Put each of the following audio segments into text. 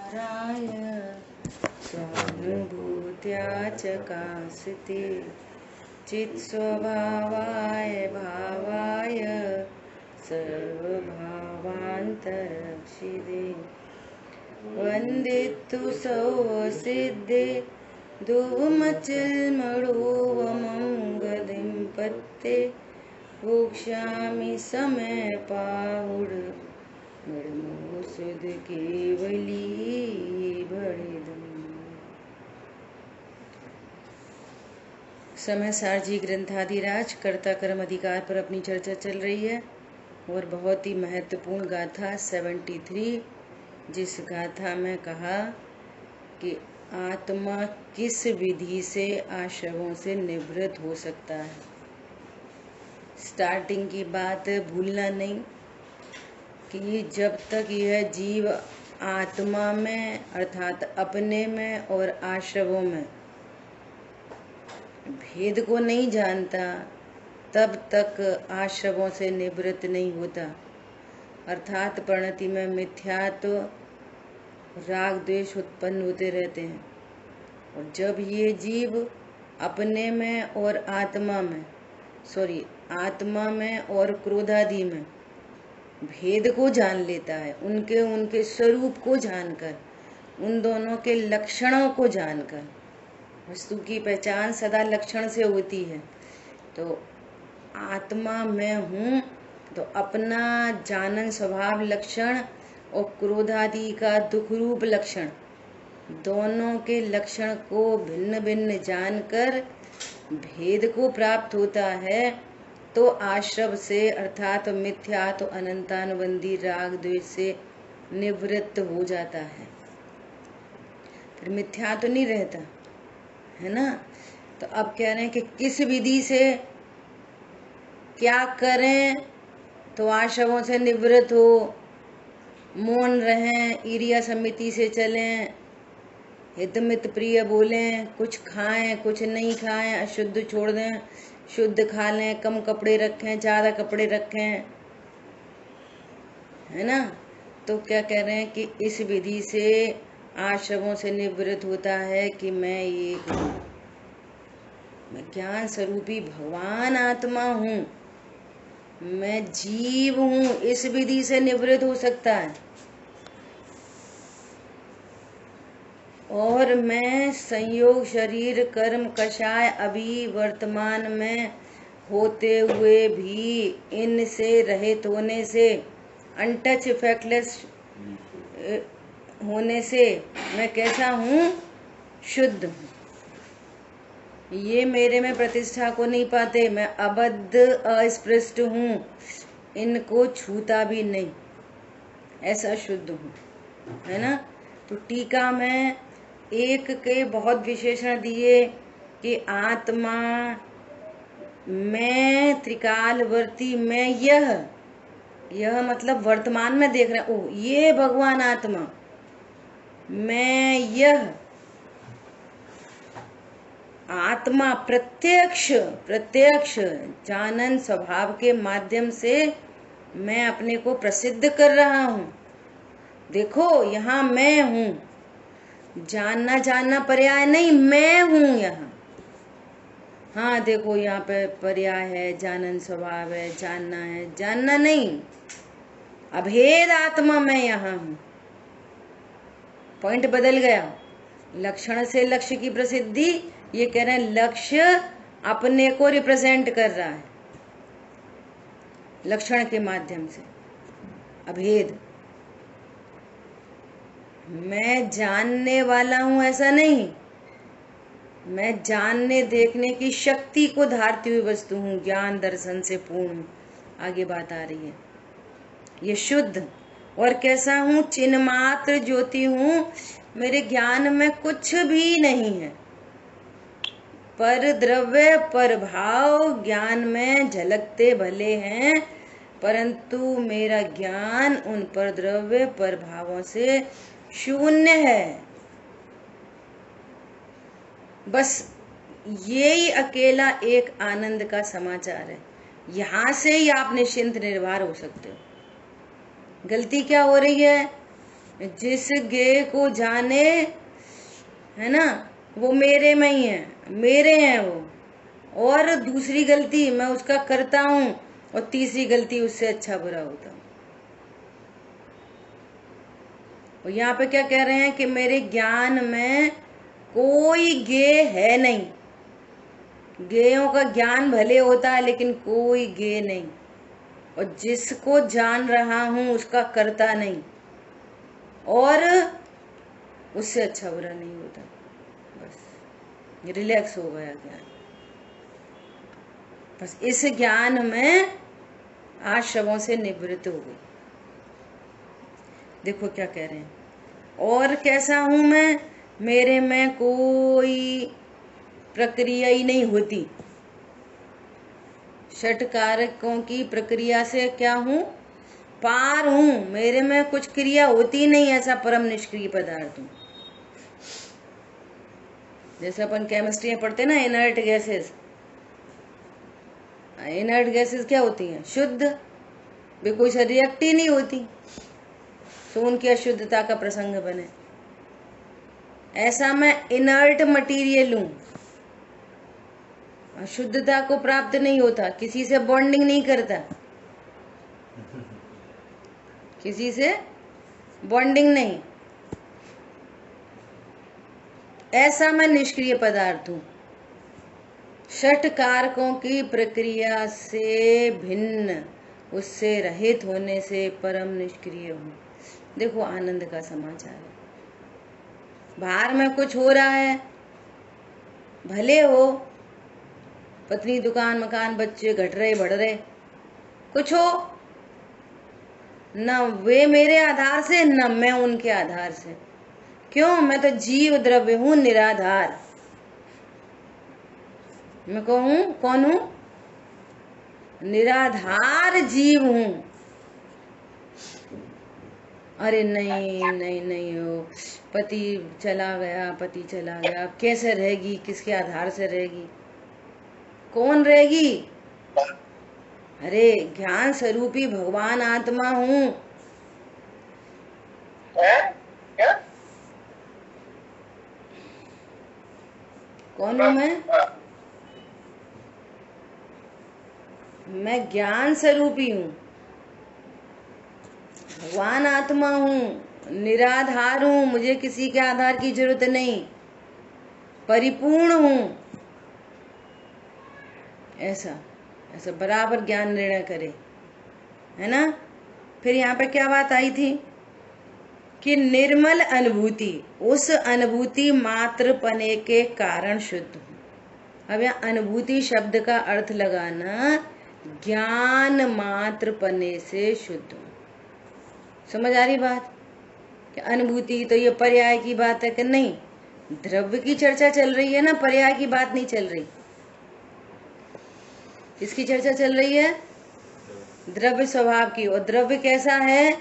राय स्वानुभूत्या चकास्ते चित्स्वभावाय भावाय सर्वभावान्तरक्षिते वन्दितु सौसिद्धे धूमचिल्मणोवमं पत्ते भोक्ष्यामि समय पाहुड निर्मोसुद केवली भणिदम्। समय सारजी ग्रंथाधिराज कर्ता कर्म अधिकार पर अपनी चर्चा चल रही है और बहुत ही महत्वपूर्ण गाथा 73, जिस गाथा में कहा कि आत्मा किस विधि से आश्रवों से निवृत्त हो सकता है। स्टार्टिंग की बात भूलना नहीं कि जब तक यह जीव आत्मा में अर्थात अपने में और आश्रवों में भेद को नहीं जानता, तब तक आश्रवों से निवृत्त नहीं होता। अर्थात परिणति में मिथ्यात्व राग द्वेष उत्पन्न होते रहते हैं। और जब ये जीव अपने में और आत्मा में और क्रोधादि में भेद को जान लेता है, उनके स्वरूप को जानकर, उन दोनों के लक्षणों को जानकर, वस्तु की पहचान सदा लक्षण से होती है। तो आत्मा में हूँ तो अपना जानन स्वभाव लक्षण और क्रोधादि का दुख रूप लक्षण, दोनों के लक्षण को भिन्न भिन्न जानकर भेद को प्राप्त होता है, तो आश्रव से अर्थात मिथ्या तो अनंतानुबंधी राग द्वेष से निवृत्त हो जाता है। फिर मिथ्या तो नहीं रहता है ना। तो अब कह रहे हैं कि किस विधि से क्या करें तो आश्रवों से निवृत्त हो, मौन रहें, ईर्ष्या समिति से चलें, हितमित प्रिय बोलें, कुछ खाएं कुछ नहीं खाएं, अशुद्ध छोड़ दें, शुद्ध खा लें, कम कपड़े रखें ज्यादा कपड़े रखें, है ना। तो क्या कह रहे हैं कि इस विधि से आश्रवों से निवृत्त होता है कि मैं ज्ञान स्वरूपी भगवान आत्मा हूँ, मैं जीव हूँ, इस विधि से निवृत्त हो सकता है। और मैं संयोग शरीर कर्म कषाय अभी वर्तमान में होते हुए भी इनसे रहित होने से, अनटच इफेक्टलेस होने से मैं कैसा हूँ? शुद्ध हूँ। ये मेरे में प्रतिष्ठा को नहीं पाते, मैं अबद्ध अस्पृष्ट हूँ, इनको छूता भी नहीं, ऐसा शुद्ध हूँ, है ना। तो टीका में एक के बहुत विशेषण दिए कि आत्मा मैं त्रिकालवर्ती, मैं यह मतलब वर्तमान में देख रहे हैं, ओ ये भगवान आत्मा, मैं यह आत्मा प्रत्यक्ष जानन स्वभाव के माध्यम से मैं अपने को प्रसिद्ध कर रहा हूँ। देखो यहाँ मैं हूँ, जानना पर्याय नहीं, मैं हूँ यहाँ। हाँ देखो यहाँ पे पर्याय है, जानन स्वभाव है, जानना है, जानना नहीं, अभेद आत्मा मैं यहाँ हूँ। पॉइंट बदल गया, लक्षण से लक्ष्य की प्रसिद्धि, ये कह रहे हैं लक्ष्य अपने को रिप्रेजेंट कर रहा है लक्षण के माध्यम से, अभेद। मैं जानने वाला हूं ऐसा नहीं, मैं जानने देखने की शक्ति को धारती हुई वस्तु हूं, ज्ञान दर्शन से पूर्ण। आगे बात आ रही है, ये शुद्ध और कैसा हूं? चिन्मात्र ज्योति हूं, मेरे ज्ञान में कुछ भी नहीं है, पर द्रव्य पर भाव ज्ञान में झलकते भले हैं, परंतु मेरा ज्ञान उन पर द्रव्य पर भावों से शून्य है। बस यही अकेला एक आनंद का समाचार है, यहाँ से ही आप निश्चिंत निर्भर हो सकते हो। गलती क्या हो रही है जिस गे को जाने, है ना, वो मेरे में ही है, मेरे हैं वो। और दूसरी गलती मैं उसका करता हूँ, और तीसरी गलती उससे अच्छा बुरा होता हूँ। और यहाँ पे क्या कह रहे हैं कि मेरे ज्ञान में कोई गे है नहीं। गेयों का ज्ञान भले होता है लेकिन कोई गे नहीं, और जिसको जान रहा हूं उसका करता नहीं, और उससे अच्छा बुरा नहीं होता। बस रिलैक्स हो गया ज्ञान। बस इस ज्ञान में आश्रमों से निवृत्त हो गई। देखो क्या कह रहे हैं, और कैसा हूं मैं, मेरे में कोई प्रक्रिया ही नहीं होती। षट कारकों की प्रक्रिया से क्या हूं, पार हूं, मेरे में कुछ क्रिया होती नहीं, ऐसा परम निष्क्रिय पदार्थ हूं। जैसे अपन केमिस्ट्री में पढ़ते ना, इनर्ट गैसेस। इनर्ट गैसेस क्या होती हैं, शुद्ध, वे कोई से रिएक्ट ही नहीं होती, तो उनकी अशुद्धता का प्रसंग बने। ऐसा मैं इनर्ट मटेरियल हूं, अशुद्धता को प्राप्त नहीं होता, किसी से बॉन्डिंग नहीं करता, किसी से बॉन्डिंग नहीं, ऐसा मैं निष्क्रिय पदार्थ हूं। षट कारकों की प्रक्रिया से भिन्न, उससे रहित होने से परम निष्क्रिय हूं। देखो आनंद का समाचार है। बाहर में कुछ हो रहा है, भले हो, पत्नी, दुकान, मकान, बच्चे घट रहे बढ़ रहे, कुछ हो, न वे मेरे आधार से न मैं उनके आधार से। क्यों, मैं तो जीव द्रव्य हूं, निराधार। मैं कहूं कौन हूं, निराधार जीव हूं। अरे नहीं नहीं नहीं हो, पति चला गया, पति चला गया, कैसे रहेगी, किसके आधार से रहेगी, कौन रहेगी? अरे ज्ञान स्वरूपी भगवान आत्मा हूं। कौन हूं मैं ज्ञान स्वरूपी हूं, भगवान आत्मा हूं, निराधार हूं, मुझे किसी के आधार की जरूरत नहीं, परिपूर्ण हूं। ऐसा ऐसा बराबर ज्ञान निर्णय करे, है ना। फिर यहाँ पे क्या बात आई थी कि निर्मल अनुभूति, उस अनुभूति मात्र पने के कारण शुद्ध हूं। अब यहाँ अनुभूति शब्द का अर्थ लगाना, ज्ञान मात्र पने से शुद्ध हूं। समझ आ रही बात कि अनुभूति तो ये पर्याय की बात है कि नहीं, द्रव्य की चर्चा चल रही है ना, पर्याय की बात नहीं चल रही। किसकी चर्चा चल रही है, द्रव्य स्वभाव की। और द्रव्य कैसा है,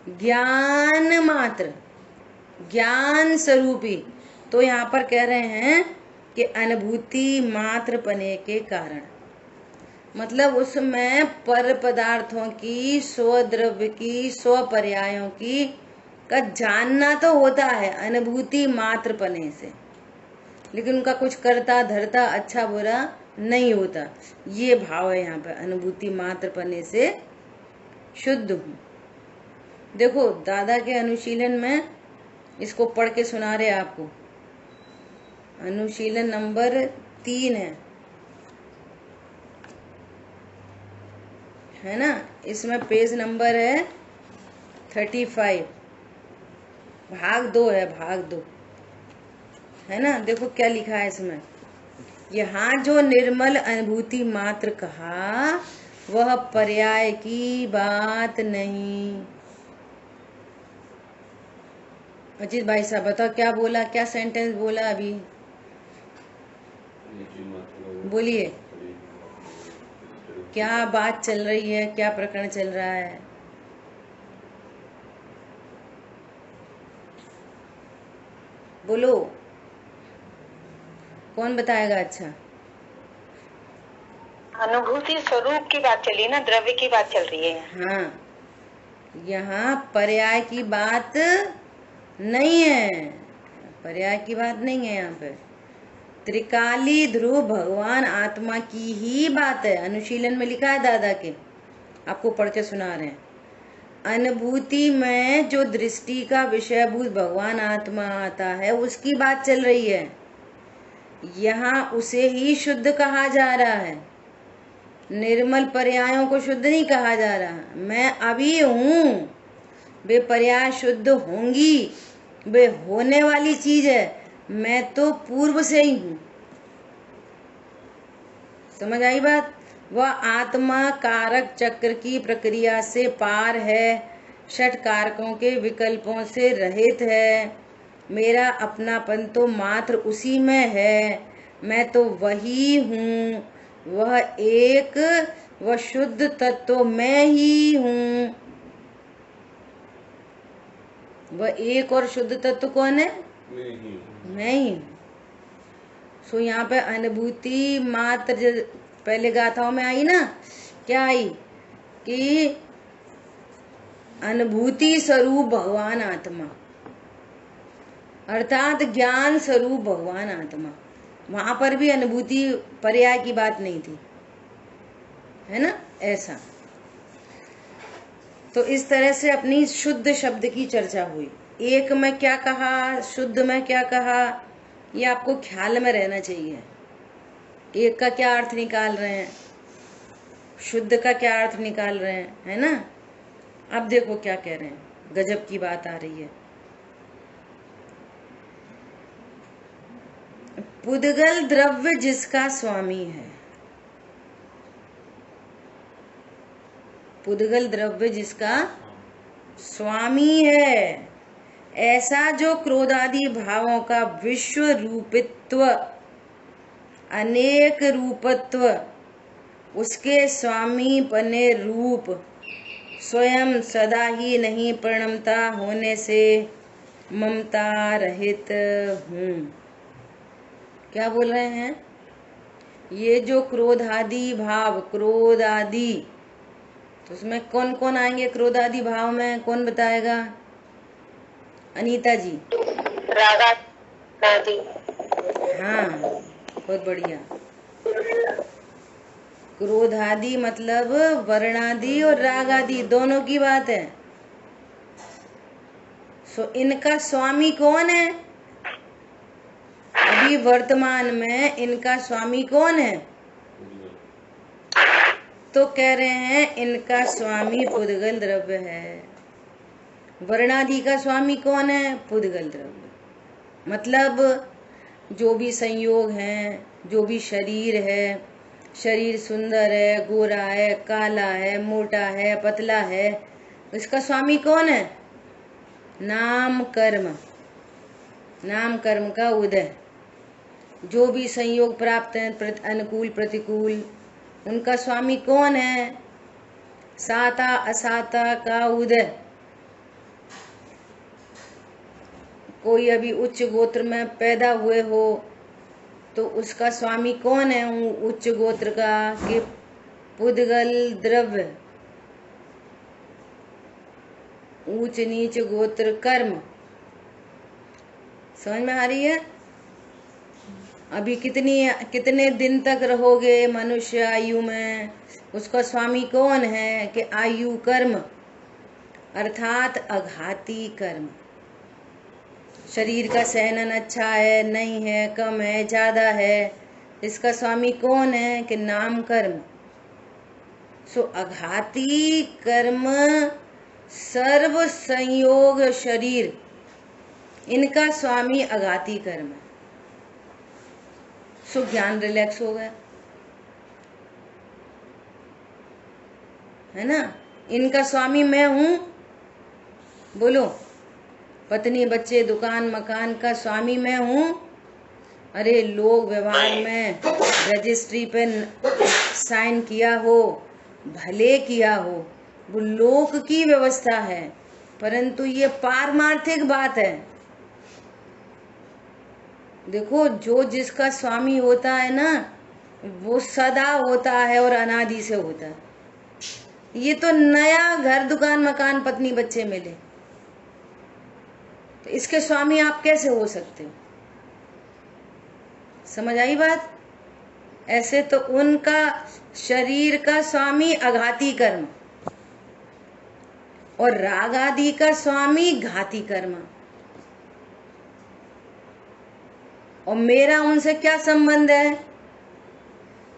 ज्ञान मात्र, ज्ञान स्वरूपी। तो यहाँ पर कह रहे हैं कि अनुभूति मात्र पने के कारण, मतलब उसमें पर पदार्थों की, स्वद्रव्य की, स्वपर्यायों की का जानना तो होता है अनुभूति मात्र पने से, लेकिन उनका कुछ करता धरता, अच्छा बुरा नहीं होता। ये भाव है यहाँ पे, अनुभूति मात्र पने से शुद्ध हूं। देखो दादा के अनुशीलन में इसको पढ़ के सुना रहे आपको। अनुशीलन नंबर 3 है ना, इसमें पेज नंबर है 35, भाग 2 है, भाग 2 है ना। देखो क्या लिखा है इसमें, यहाँ जो निर्मल अनुभूति मात्र कहा वह पर्याय की बात नहीं। अजीत भाई साहब बताओ क्या बोला, क्या सेंटेंस बोला अभी, बोलिए, क्या बात चल रही है, क्या प्रकरण चल रहा है? बोलो, कौन बताएगा? अच्छा, अनुभूति स्वरूप की बात चली ना, द्रव्य की बात चल रही है। हाँ, यहाँ पर्याय की बात नहीं है, पर्याय की बात नहीं है यहाँ पे। त्रिकाली ध्रुव भगवान आत्मा की ही बात है। अनुशीलन में लिखा है दादा के, आपको पढ़ के सुना रहे हैं। अनुभूति में जो दृष्टि का विषयभूत भगवान आत्मा आता है उसकी बात चल रही है। यहाँ उसे ही शुद्ध कहा जा रहा है, निर्मल पर्यायों को शुद्ध नहीं कहा जा रहा। मैं अभी हूँ, वे पर्याय शुद्ध होंगी, वे होने वाली चीज है। मैं तो पूर्व से ही हूँ। समझ आई बात? वह आत्मा कारक चक्र की प्रक्रिया से पार है, षट कारकों के विकल्पों से रहित है। मेरा अपनापन तो मात्र उसी में है। मैं तो वही हूँ, वह एक, वह शुद्ध तत्व मैं ही हूँ। वह एक और शुद्ध तत्व कौन है? मैं ही हूँ। सो यहाँ पे अनुभूति मात्र पहले गाथाओं में आई ना, क्या आई कि अनुभूति स्वरूप भगवान आत्मा, अर्थात ज्ञान स्वरूप भगवान आत्मा। वहां पर भी अनुभूति पर्याय की बात नहीं थी, है ना? ऐसा तो इस तरह से अपनी शुद्ध शब्द की चर्चा हुई। एक में क्या कहा, शुद्ध में क्या कहा, ये आपको ख्याल में रहना चाहिए। एक का क्या अर्थ निकाल रहे हैं, शुद्ध का क्या अर्थ निकाल रहे हैं, है ना? अब देखो क्या कह रहे हैं, गजब की बात आ रही है। पुद्गल द्रव्य जिसका स्वामी है, पुद्गल द्रव्य जिसका स्वामी है, ऐसा जो क्रोधादि भावों का विश्व रूपित्व, अनेक रूपत्व, उसके स्वामी पने रूप स्वयं सदा ही नहीं परिणमता होने से ममता रहित हूँ। क्या बोल रहे हैं? ये जो क्रोधादि भाव, क्रोधादि, तो उसमें कौन कौन आएंगे क्रोधादि भाव में? कौन बताएगा? अनीता जी। रागा आदि। हाँ, बहुत बढ़िया। क्रोधादि मतलब वर्णादि और रागादि दोनों की बात है। सो इनका स्वामी कौन है? अभी वर्तमान में इनका स्वामी कौन है? तो कह रहे हैं इनका स्वामी पुद्गल द्रव्य है। वर्णादि का स्वामी कौन है? पुद्गल द्रव्य। मतलब जो भी संयोग है, जो भी शरीर है, शरीर सुंदर है, गोरा है, काला है, मोटा है, पतला है, इसका स्वामी कौन है? नाम कर्म, नाम कर्म का उदय। जो भी संयोग प्राप्त है, अनुकूल प्रतिकूल, उनका स्वामी कौन है? साता असाता का उदय। कोई अभी उच्च गोत्र में पैदा हुए हो तो उसका स्वामी कौन है उच्च गोत्र का? कि पुद्गल द्रव्य, ऊंच नीच गोत्र कर्म। समझ में आ रही है? अभी कितने दिन तक रहोगे मनुष्य आयु में, उसका स्वामी कौन है? कि आयु कर्म, अर्थात अघाती कर्म। शरीर का सहनन अच्छा है, नहीं है, कम है, ज्यादा है, इसका स्वामी कौन है? कि नाम कर्म। सो अघाती कर्म, सर्व संयोग शरीर, इनका स्वामी अघाती कर्म है। सो ज्ञान रिलैक्स हो गया, है ना? इनका स्वामी मैं हूं। बोलो, पत्नी बच्चे दुकान मकान का स्वामी मैं हूँ। अरे लोग व्यवहार में रजिस्ट्री पे साइन किया हो, भले किया हो, वो लोक की व्यवस्था है, परंतु ये पारमार्थिक बात है। देखो, जो जिसका स्वामी होता है ना, वो सदा होता है और अनादि से होता है। ये तो नया घर दुकान मकान पत्नी बच्चे मिले, तो इसके स्वामी आप कैसे हो सकते हो? समझ आई बात? ऐसे तो उनका शरीर का स्वामी अघाती कर्म और राग आदि का स्वामी घाती कर्म। और मेरा उनसे क्या संबंध है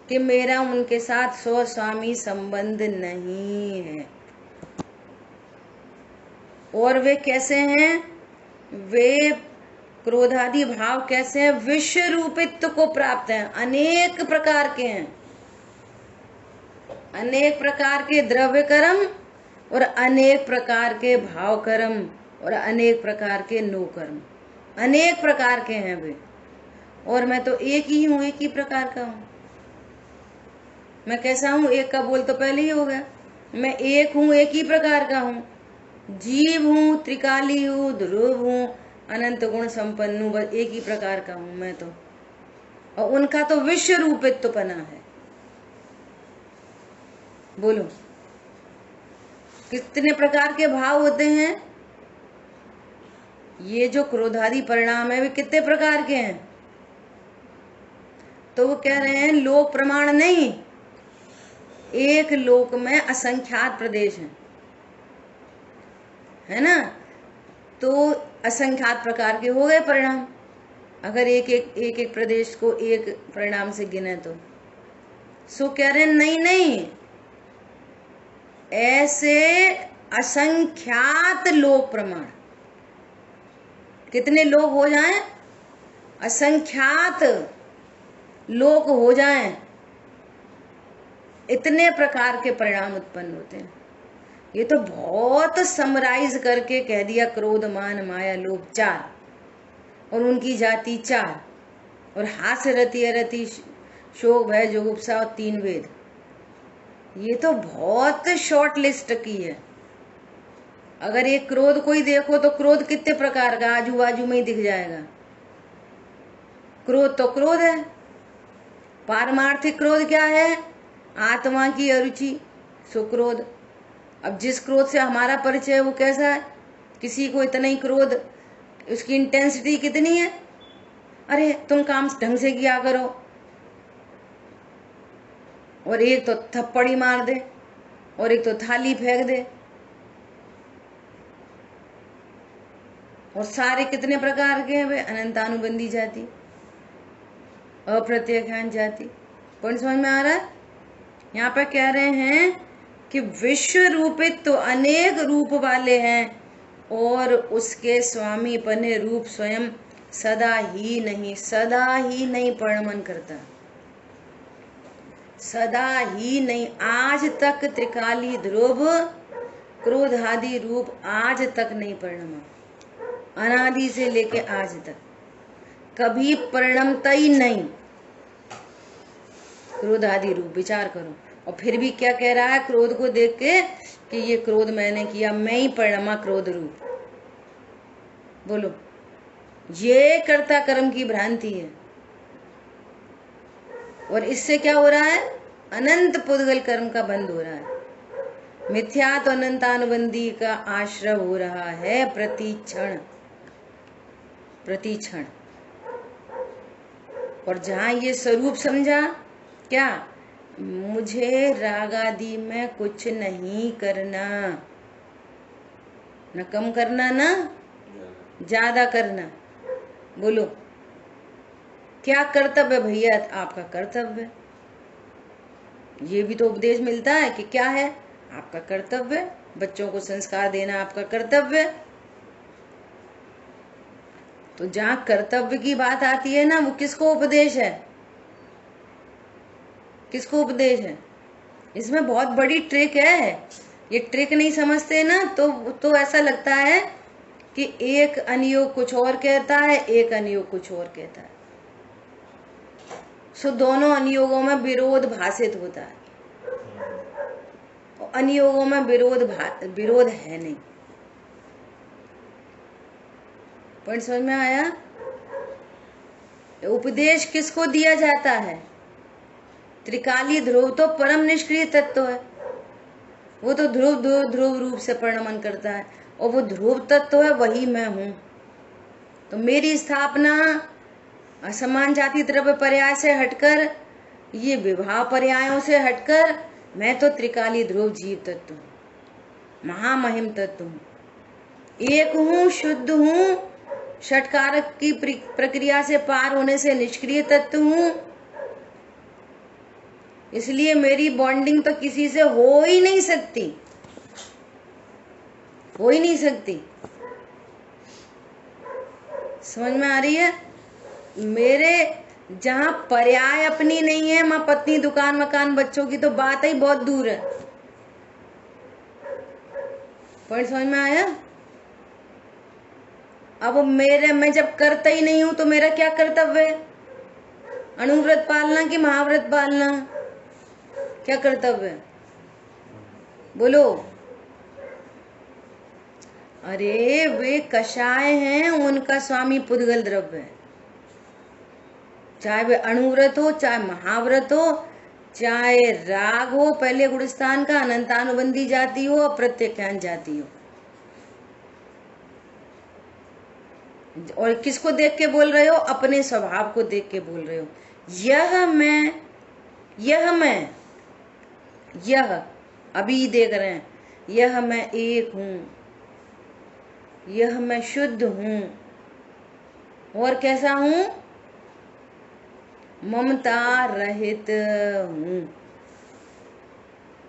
कि मेरा उनके साथ स्वस्वामी संबंध नहीं है। और वे कैसे हैं? वे क्रोधादि भाव कैसे हैं? विश्व रूपित्व को प्राप्त हैं, अनेक प्रकार के हैं, अनेक प्रकार के द्रव्य कर्म और अनेक प्रकार के भाव कर्म और अनेक प्रकार के नो कर्म, अनेक प्रकार के हैं वे। और मैं तो एक ही हूं, एक ही प्रकार का हूं। मैं कैसा हूं? एक का बोल तो पहले ही हो गया। मैं एक हूं, एक ही प्रकार का हूं, जीव हूं, त्रिकाली हूं, ध्रुव हूं, अनंत गुण संपन्न हूं, बस एक ही प्रकार का हूं मैं तो। और उनका तो विश्व रूपित्वपना है। बोलो कितने प्रकार के भाव होते हैं? ये जो क्रोधादि परिणाम है वे कितने प्रकार के हैं? तो वो कह रहे हैं लोक प्रमाण नहीं, एक लोक में असंख्यात प्रदेश है ना। तो असंख्यात प्रकार के हो गए परिणाम, अगर एक एक प्रदेश को एक परिणाम से गिने तो। सो कह रहे हैं नहीं नहीं, ऐसे असंख्यात लोक प्रमाण। कितने लोग हो जाएं? असंख्यात लोक हो जाएं, इतने प्रकार के परिणाम उत्पन्न होते हैं। ये तो बहुत समराइज करके कह दिया, क्रोध मान माया लोभ चार और उनकी जाति चार, और हास्य रति अरति शोक भय जुगुप्सा और 3 वेद। ये तो बहुत शॉर्ट लिस्ट की है। अगर एक क्रोध कोई देखो तो क्रोध कितने प्रकार का आजू बाजू में ही दिख जाएगा। क्रोध तो क्रोध है। पारमार्थिक क्रोध क्या है? आत्मा की अरुचि, सुक्रोध। अब जिस क्रोध से हमारा परिचय है वो कैसा है? किसी को इतना ही क्रोध, उसकी इंटेंसिटी कितनी है? अरे तुम काम ढंग से किया करो, और एक तो थप्पड़ी मार दे और एक तो थाली फेंक दे। और सारे कितने प्रकार के हैं वे? अनंतानुबंधी जाति, अप्रत्यक्षान जाति। पॉइंट समझ में आ रहा है? यहाँ पर कह रहे हैं कि विश्व रूपित तो अनेक रूप वाले हैं और उसके स्वामी पने रूप स्वयं सदा ही नहीं परिणमन करता, सदा ही नहीं। आज तक त्रिकाली ध्रुव क्रोधादि रूप आज तक नहीं परिणमा, अनादि से लेके आज तक कभी परिणमता ही नहीं क्रोधादि रूप। विचार करो। और फिर भी क्या कह रहा है क्रोध को देख के कि ये क्रोध मैंने किया, मैं ही परिणमा क्रोध रूप। बोलो, ये कर्ता कर्म की भ्रांति है। और इससे क्या हो रहा है? अनंत पुद्गल कर्म का बंद हो रहा है, मिथ्यात अनंतानुबंधी का आश्रय हो रहा है प्रतिक्षण प्रतिक्षण। और जहां ये स्वरूप समझा, क्या मुझे राग आदि में कुछ नहीं करना, न कम करना न ज्यादा करना। बोलो क्या कर्तव्य भैया? आपका कर्तव्य। ये भी तो उपदेश मिलता है कि क्या है आपका कर्तव्य, बच्चों को संस्कार देना आपका कर्तव्य। तो जहां कर्तव्य की बात आती है ना, वो किसको उपदेश है? किसको उपदेश है? इसमें बहुत बड़ी ट्रिक है। ये ट्रिक नहीं समझते ना तो ऐसा लगता है कि एक अनियोग कुछ और कहता है, एक अनियोग कुछ और कहता है। सो दोनों अनियोगों में विरोध भाषित होता है, और अनियोगों में विरोध है नहीं। पॉइंट समझ में आया? उपदेश किसको दिया जाता है? त्रिकाली ध्रुव तो परम निष्क्रिय तत्व है, वो तो ध्रुव रूप से परिणमन करता है, और वो ध्रुव तत्व है, वही मैं हूं। तो मेरी स्थापना असमान जाति द्रव्य पर्याय से हटकर, ये विवाह पर्यायों से हटकर, मैं तो त्रिकाली ध्रुव जीव तत्व हूँ, महामहिम तत्व हूँ, एक हूँ, शुद्ध हूँ, षटकारक की प्रक्रिया से पार होने से निष्क्रिय तत्व हूँ। इसलिए मेरी बॉन्डिंग तो किसी से हो ही नहीं सकती, हो ही नहीं सकती। समझ में आ रही है? मेरे जहां पर्याय अपनी नहीं है, मां पत्नी दुकान मकान बच्चों की, तो बात ही बहुत दूर है। पॉइंट समझ में आया? अब मैं जब करता ही नहीं हूं तो मेरा क्या कर्तव्य है? अणुव्रत पालना कि महाव्रत पालना? क्या कर्तव्य है? बोलो। अरे वे कषाय हैं, उनका स्वामी पुद्गल द्रव्य है। चाहे वे अणुव्रत हो, चाहे महाव्रत हो, चाहे राग हो, पहले गुणस्थान का, अनंतानुबंधी जाति हो, प्रत्यख्यान जाति हो। और किसको देख के बोल रहे हो? अपने स्वभाव को देख के बोल रहे हो। यह मैं, यह अभी देख रहे हैं, यह मैं एक हूं, यह मैं शुद्ध हूं। और कैसा हूं? ममता रहित हूं।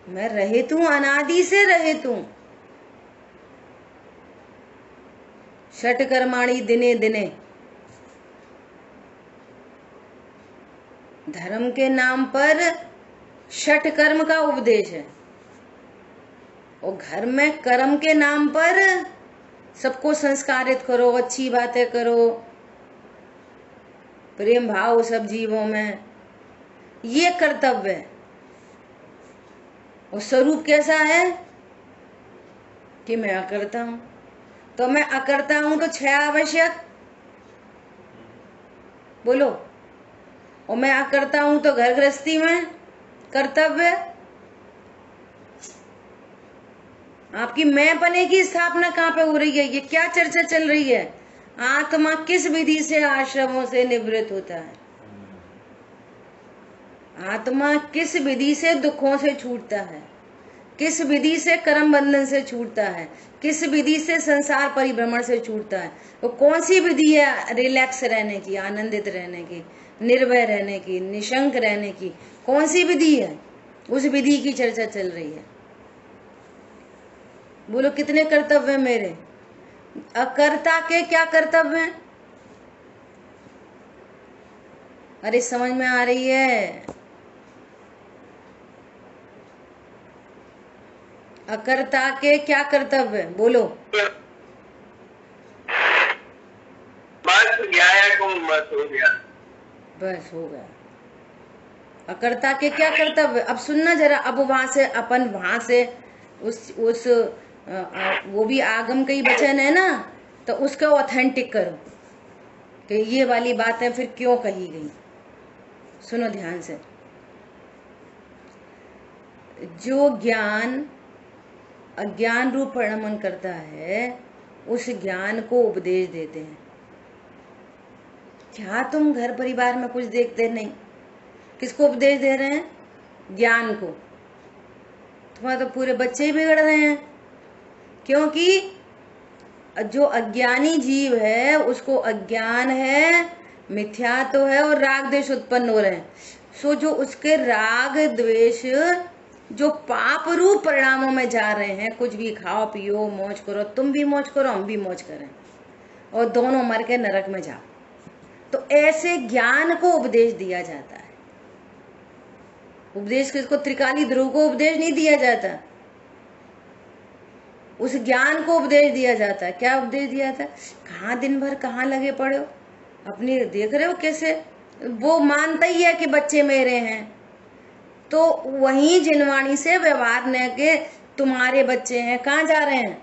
मैं रहित हूं, अनादि से रहित हूं। षटकर्माणि दिने दिने, धर्म के नाम पर षट कर्म का उपदेश है, और घर में कर्म के नाम पर सबको संस्कारित करो, अच्छी बातें करो, प्रेम भाव सब जीवों में, ये कर्तव्य है। और स्वरूप कैसा है कि मैं अकर्ता हूं। तो मैं अकर्ता हूं तो 6 आवश्यक, बोलो। और मैं अकर्ता हूं तो घर गृहस्थी में कर्तव्य। आपकी मैं पने की स्थापना कहाँ पे हो रही है? ये क्या चर्चा चल रही है? आत्मा किस विधि से आश्रमों से निवृत्त होता है? आत्मा किस विधि से दुखों से छूटता है? किस विधि से कर्म बंधन से छूटता है? किस विधि से संसार परिभ्रमण से छूटता है? वो कौन सी विधि है रिलैक्स रहने की, आनंदित रहने की, निर्भय रहने की, निशंक रहने की? कौन सी विधि है? उस विधि की चर्चा चल रही है। बोलो कितने कर्तव्य मेरे? अकर्ता के क्या कर्तव्य हैं? अरे समझ में आ रही है? अकर्ता के क्या कर्तव्य? बोलो। बस हो गया। बस हो गया। अकर्ता के क्या कर्तव्य? अब सुनना जरा। अब वहां से उस वो भी आगम का ही वचन है ना, तो उसको ऑथेंटिक करो कि ये वाली बातें फिर क्यों कही गई। सुनो ध्यान से। जो ज्ञान अज्ञान रूप परिणमन करता है, उस ज्ञान को उपदेश देते हैं। क्या तुम घर परिवार में कुछ देखते नहीं? किसको उपदेश दे रहे हैं? ज्ञान को। तुम्हारे तो पूरे बच्चे ही बिगड़ रहे हैं, क्योंकि जो अज्ञानी जीव है उसको अज्ञान है, मिथ्या तो है, और राग द्वेष उत्पन्न हो रहे हैं। सो जो उसके राग द्वेष जो पाप रूप परिणामों में जा रहे हैं, कुछ भी खाओ पियो मौज करो, तुम भी मौज करो हम भी मौज करें, और दोनों मर के नरक में जाओ, तो ऐसे ज्ञान को उपदेश दिया जाता है। उपदेश किसको? त्रिकाली ध्रुव को उपदेश नहीं दिया जाता, उस ज्ञान को उपदेश दिया जाता है। क्या उपदेश दिया था? कहाँ दिन भर कहाँ लगे पड़े हो, अपनी देख रहे हो कैसे? वो मानता ही है कि बच्चे मेरे हैं, तो वही जिनवाणी से व्यवहार न के तुम्हारे बच्चे हैं, कहाँ जा रहे हैं?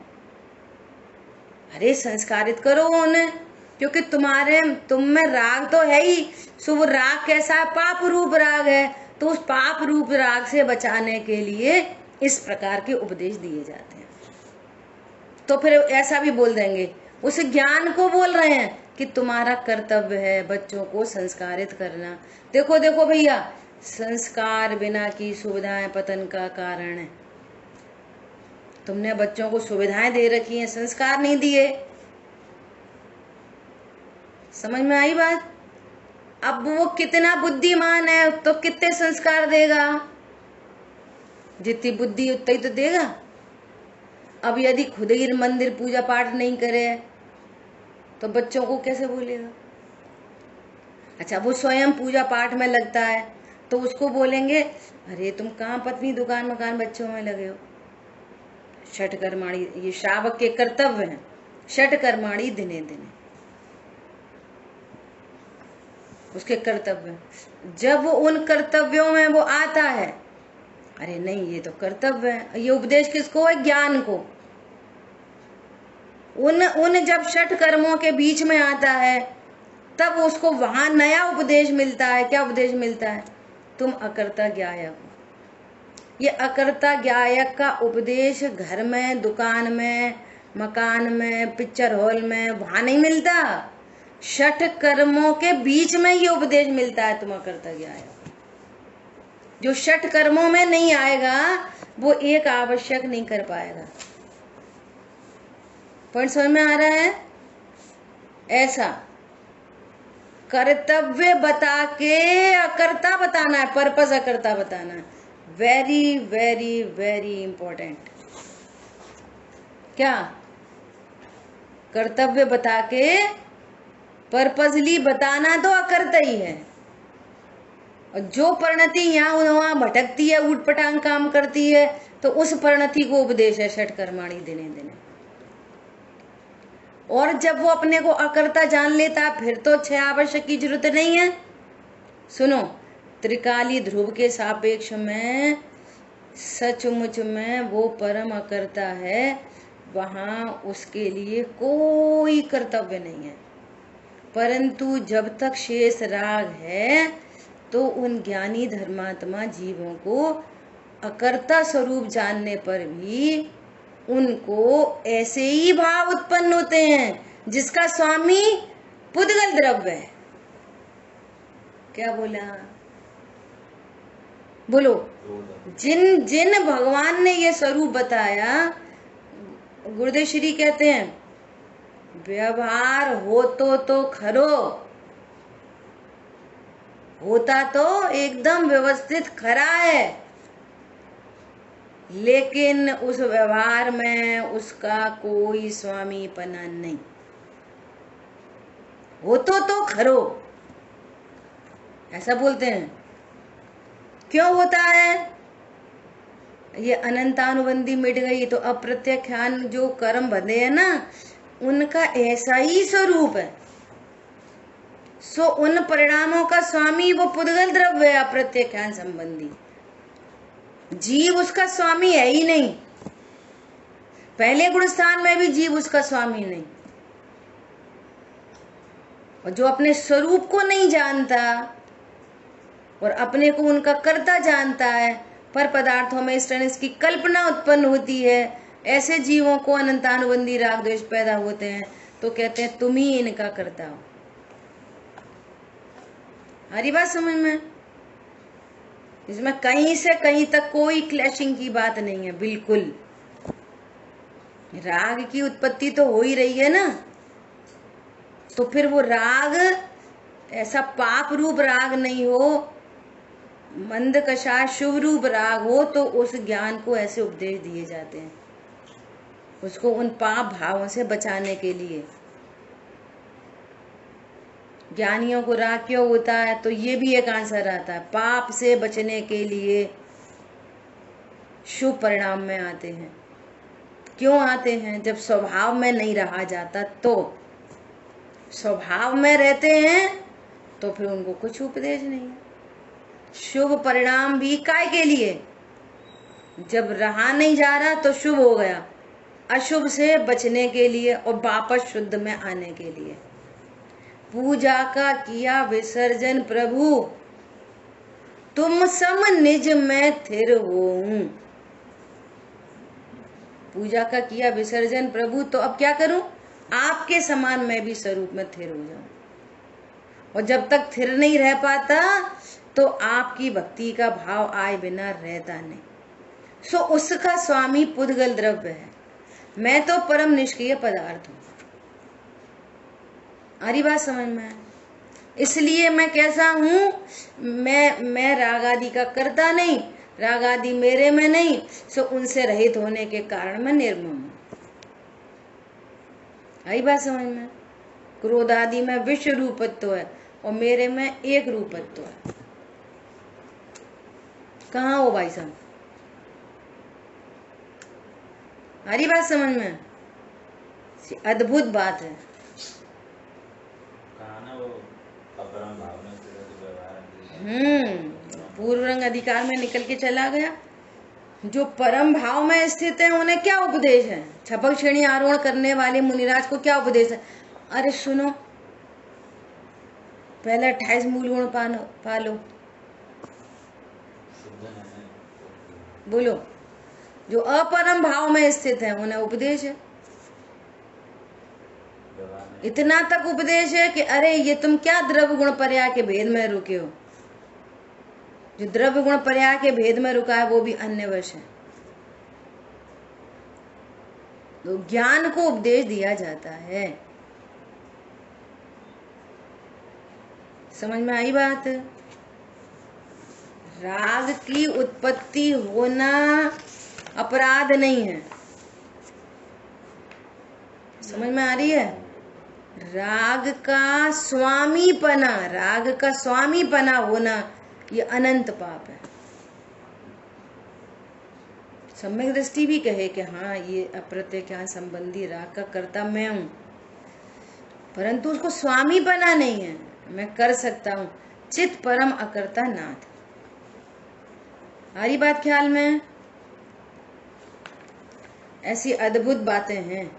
अरे संस्कारित करो उन्हें, क्योंकि तुम में राग तो है ही। शुभ राग कैसा है? पाप रूप राग है। तो उस पाप रूप राग से बचाने के लिए इस प्रकार के उपदेश दिए जाते हैं। तो फिर ऐसा भी बोल देंगे, उस ज्ञान को बोल रहे हैं कि तुम्हारा कर्तव्य है बच्चों को संस्कारित करना। देखो देखो भैया, संस्कार बिना की सुविधाएं पतन का कारण है। तुमने बच्चों को सुविधाएं दे रखी हैं, संस्कार नहीं दिए। समझ में आई बात? अब वो कितना बुद्धिमान है तो कितने संस्कार देगा, जितनी बुद्धि उतना ही तो देगा। अब यदि खुद ही मंदिर पूजा पाठ नहीं करे तो बच्चों को कैसे बोलेगा? अच्छा, वो स्वयं पूजा पाठ में लगता है तो उसको बोलेंगे अरे तुम कहाँ पत्नी दुकान मकान बच्चों में लगे हो। षट कर्माणी, ये श्रावक के कर्तव्य हैं। षट कर्माणी दिने दिने उसके कर्तव्य। जब वो उन कर्तव्यों में वो आता है, अरे नहीं ये तो कर्तव्य है, ये उपदेश किसको है? ज्ञान को। उन जब षट कर्मों के बीच में आता है तब उसको वहां नया उपदेश मिलता है। क्या उपदेश मिलता है? तुम अकर्ता ज्ञायक हो। ये अकर्ता ज्ञायक का उपदेश घर में, दुकान में, मकान में, पिक्चर हॉल में वहां नहीं मिलता। षट कर्मों के बीच में ये उपदेश मिलता है, तुम अकर्ता ज्ञायक। जो षट कर्मों में नहीं आएगा वो एक आवश्यक नहीं कर पाएगा। पॉइंट समझ में आ रहा है? ऐसा कर्तव्य बता के अकर्ता बताना है, पर्पस अकर्ता बताना है। Very very very important. क्या? कर्तव्य बता के पर्पसली बताना तो अकर्ता ही है। और जो परिणति यहाँ वहां भटकती है, उठपटांग काम करती है, तो उस परिणति को उपदेश है षट कर्माणी दिने दिने। और जब वो अपने को अकर्ता जान लेता है फिर तो 6 आवश्यक की जरूरत नहीं है। सुनो, त्रिकाली ध्रुव के सापेक्ष में सचमुच में वो परम अकर्ता है, वहां उसके लिए कोई कर्तव्य नहीं है। परंतु जब तक शेष राग है तो उन ज्ञानी धर्मात्मा जीवों को अकर्ता स्वरूप जानने पर भी उनको ऐसे ही भाव उत्पन्न होते हैं जिसका स्वामी पुद्गल द्रव्य है। क्या बोला? बोलो। जिन जिन भगवान ने ये स्वरूप बताया, गुरुदेव श्री कहते हैं व्यवहार हो तो खरो, होता तो एकदम व्यवस्थित खरा है, लेकिन उस व्यवहार में उसका कोई स्वामीपना नहीं। हो तो खरो, ऐसा बोलते हैं। क्यों होता है? ये अनंतानुबंधी मिट गई तो अप्रत्यख्यान जो कर्म बंधे हैं ना, उनका ऐसा ही स्वरूप है। सो उन परिणामों का स्वामी वो पुद्गल द्रव्य है, अप्रत्यख्यान संबंधी। जीव उसका स्वामी है ही नहीं। पहले गुण स्थान में भी जीव उसका स्वामी नहीं। और जो अपने स्वरूप को नहीं जानता और अपने को उनका कर्ता जानता है, पर पदार्थों में इस तरह की कल्पना उत्पन्न होती है, ऐसे जीवों को अनंतानुबंधी राग द्वेष पैदा होते हैं, तो कहते हैं तुम ही इनका कर्ता हो। हरी बात समझ में? इसमें कहीं से कहीं तक कोई क्लैशिंग की बात नहीं है, बिल्कुल। राग की उत्पत्ति तो हो ही रही है ना, तो फिर वो राग ऐसा पाप रूप राग नहीं हो, मंद कषा शुभ रूप राग हो, तो उस ज्ञान को ऐसे उपदेश दिए जाते हैं, उसको उन पाप भावों से बचाने के लिए। ज्ञानियों को राग क्यों होता है? तो ये भी एक आंसर आता है, पाप से बचने के लिए शुभ परिणाम में आते हैं। क्यों आते हैं? जब स्वभाव में नहीं रहा जाता, तो स्वभाव में रहते हैं तो फिर उनको कुछ उपदेश नहीं है। शुभ परिणाम भी काय के लिए? जब रहा नहीं जा रहा तो शुभ हो गया, अशुभ से बचने के लिए और वापस शुद्ध में आने के लिए। पूजा का किया विसर्जन प्रभु, तुम सम निज में थिर होऊं। पूजा का किया विसर्जन प्रभु, तो अब क्या करूं? आपके समान मैं भी स्वरूप में स्थिर हो जाऊं। और जब तक स्थिर नहीं रह पाता तो आपकी भक्ति का भाव आए बिना रहता नहीं। सो उसका स्वामी पुद्गल द्रव्य है, मैं तो परम निष्क्रिय पदार्थ हूं। आरी बात समझ में? इसलिए मैं कैसा हूं, मैं राग आदि का करता नहीं, राग आदि मेरे में नहीं, सो उनसे रहित होने के कारण मैं निर्मम हूं। आई बात समझ में? क्रोध आदि में विश्व रूपत्व है और मेरे में एक रूपत्व है। कहाँ हो भाई साहब? हरी बात समझ में? अद्भुत बात है। पूर्व रंग अधिकार में निकल के चला गया। जो परम भाव में स्थित है उन्हें क्या उपदेश है? छपक श्रेणी आरोहण करने वाले मुनिराज को क्या उपदेश है? अरे सुनो, पहले 28 मूल गुण पालो। बोलो। जो अपरम भाव में स्थित है उन्हें उपदेश है। इतना तक उपदेश है कि अरे ये तुम क्या द्रव्य गुण पर्याय के भेद में रुके हो। जो द्रव्य गुण पर्याय के भेद में रुका है वो भी अन्य वश है। तो ज्ञान को उपदेश दिया जाता है। समझ में आई बात? राग की उत्पत्ति होना अपराध नहीं है। समझ में आ रही है? राग का स्वामीपना होना ये अनंत पाप है। सम्यक दृष्टि भी कहे कि हाँ ये अप्रत्यज्ञान संबंधी राग का कर्ता मैं हूं, परंतु उसको स्वामीपना नहीं है। मैं कर सकता हूं, चित परम अकर्ता नाथ। आ रही बात ख्याल में? ऐसी अद्भुत बातें हैं।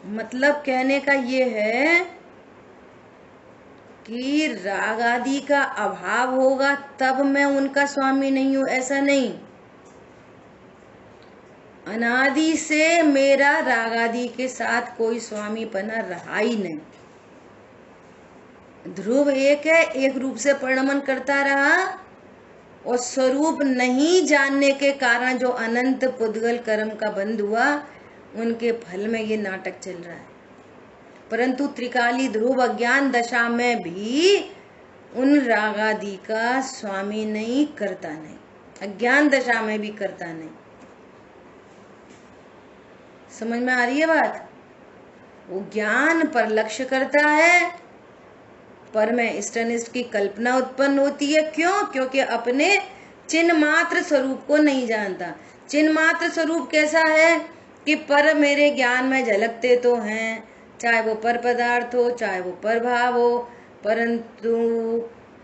मतलब कहने का ये है कि राग आदि का अभाव होगा तब मैं उनका स्वामी नहीं हूं, ऐसा नहीं। अनादि से मेरा राग आदि के साथ कोई स्वामीपना रहा ही नहीं। ध्रुव एक है, एक रूप से परिणमन करता रहा और स्वरूप नहीं जानने के कारण जो अनंत पुद्गल कर्म का बंध हुआ उनके फल में ये नाटक चल रहा है। परंतु त्रिकाली ध्रुव अज्ञान दशा में भी उन रागादि का स्वामी नहीं, करता नहीं। अज्ञान दशा में भी करता नहीं। समझ में आ रही है बात? वो ज्ञान पर लक्ष्य करता है, पर में इष्टनिष्ठ की कल्पना उत्पन्न होती है। क्यों? क्योंकि अपने चिन्ह मात्र स्वरूप को नहीं जानता। चिन्ह मात्र स्वरूप कैसा है कि पर मेरे ज्ञान में झलकते तो हैं, चाहे वो पर पदार्थ हो चाहे वो पर भाव हो, परंतु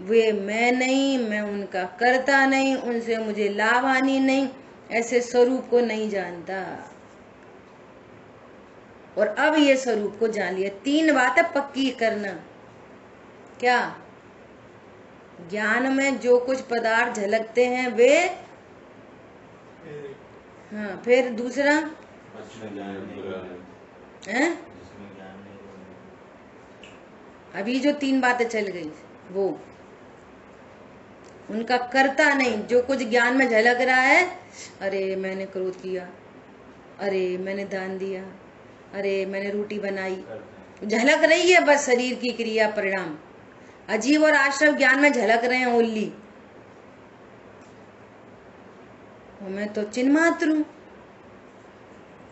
वे मैं नहीं, मैं उनका करता नहीं, उनसे मुझे लाभ हानि नहीं, ऐसे स्वरूप को नहीं जानता। और अब ये स्वरूप को जान लिया। 3 बातें पक्की करना। क्या? ज्ञान में जो कुछ पदार्थ झलकते हैं वे, हाँ, फिर दूसरा है? अभी जो 3 बातें चल गई वो उनका करता नहीं। जो कुछ ज्ञान में झलक रहा है, अरे मैंने क्रोध किया, अरे मैंने दान दिया, अरे मैंने रोटी बनाई, झलक रही है बस शरीर की क्रिया परिणाम। अजीब और आश्रम ज्ञान में झलक रहे हैं ओनली। मैं तो चिन्ह मात्र हूं।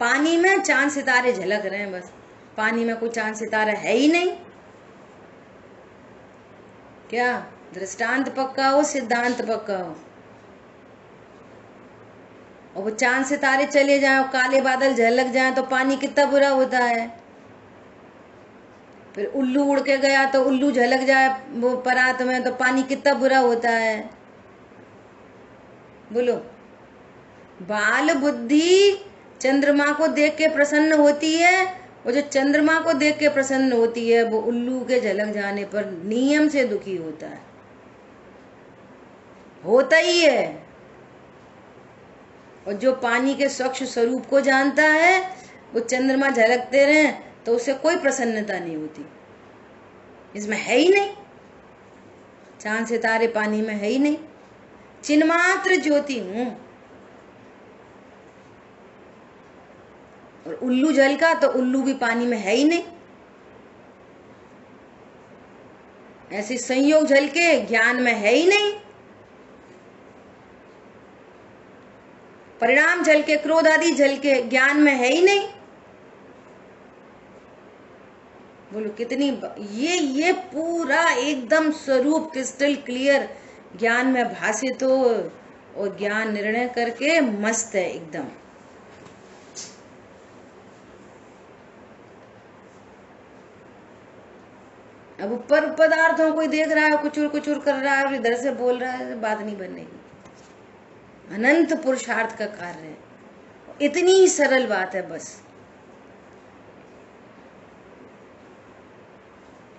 पानी में चांद सितारे झलक रहे हैं बस, पानी में कोई चांद सितारा है ही नहीं। क्या? दृष्टांत पक्का हो, सिद्धांत पक्का हो, और वो चांद सितारे चले जाएं और काले बादल झलक जाएं तो पानी कितना बुरा होता है। फिर उल्लू उड़ के गया तो उल्लू झलक जाए वो परात में तो पानी कितना बुरा होता है। बोलो। बाल बुद्धि चंद्रमा को देख के प्रसन्न होती है, और जो चंद्रमा को देख के प्रसन्न होती है वो उल्लू के झलक जाने पर नियम से दुखी होता है। होता ही है। और जो पानी के स्वच्छ स्वरूप को जानता है, वो चंद्रमा झलकते रहे तो उसे कोई प्रसन्नता नहीं होती। इसमें है ही नहीं, चांद सितारे पानी में है ही नहीं, चिन्मात्र ज्योति हूं। और उल्लू जल का तो उल्लू भी पानी में है ही नहीं। ऐसे संयोग जल के ज्ञान में है ही नहीं, परिणाम जल के, क्रोध आदि जल के ज्ञान में है ही नहीं। बोलो कितनी ये पूरा एकदम स्वरूप क्रिस्टल क्लियर ज्ञान में भाषित हो और ज्ञान निर्णय करके मस्त है एकदम। अब ऊपर पदार्थों को देख रहा है, कुचुर कुचुर कर रहा है और इधर से बोल रहा है, बात नहीं बनेगी। अनंत पुरुषार्थ का कार्य है, इतनी ही सरल बात है, बस